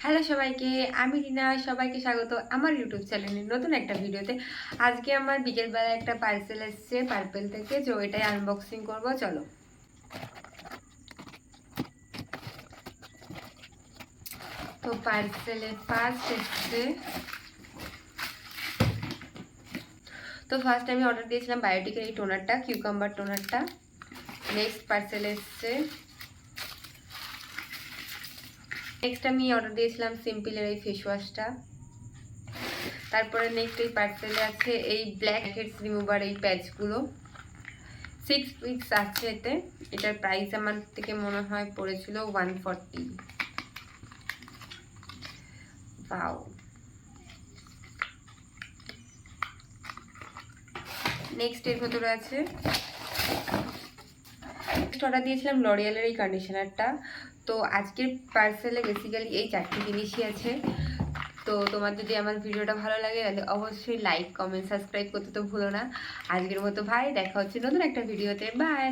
Hello সবাইকে, আমি রিনা। সবাইকে স্বাগত আমার ইউটিউব চ্যানেলের নতুন একটা ভিডিওতে। আজকে আমার বিকেলবেলা একটা পার্সেল এসছে পার্পেল থেকে, তো এটাই আনবক্সিং করব। চলো। তো পার্সেলে ফার্স্ট এসছে, তো ফার্স্ট আমি অর্ডার দিয়েছিলাম বায়োটিকের এই টোনারটা, কিউকাম্বার টোনারটা। নেক্সট পার্সেল এসছে, নেক্সট আমি অর্ডার দিয়েছিলাম সিম্পলের এই ফেস ওয়াশটা। তারপরে নেক্সট এই পার্সেলে আছে এই ব্ল্যাক হেডস রিমুভার এই প্যাচগুলো। 6 পিস আছে এতে। এটার প্রাইস আমার থেকে মনে হয় পড়েছিল 140। ওয়াও। নেক্সট এর ভেতরে আছে, নেক্সট অর্ডার দিয়েছিলাম লরিয়ালের এই কন্ডিশনারটা। তো আজকের পার্সেলে বেসিক্যালি এই 4টি জিনিসই আছে। তো তোমার যদি আমার ভিডিওটা ভালো লাগে তাহলে অবশ্যই লাইক, কমেন্ট, সাবস্ক্রাইব করতে তো ভুলো না। আজকের মতো ভাই, দেখা হচ্ছে নতুন একটা ভিডিওতে। বাই।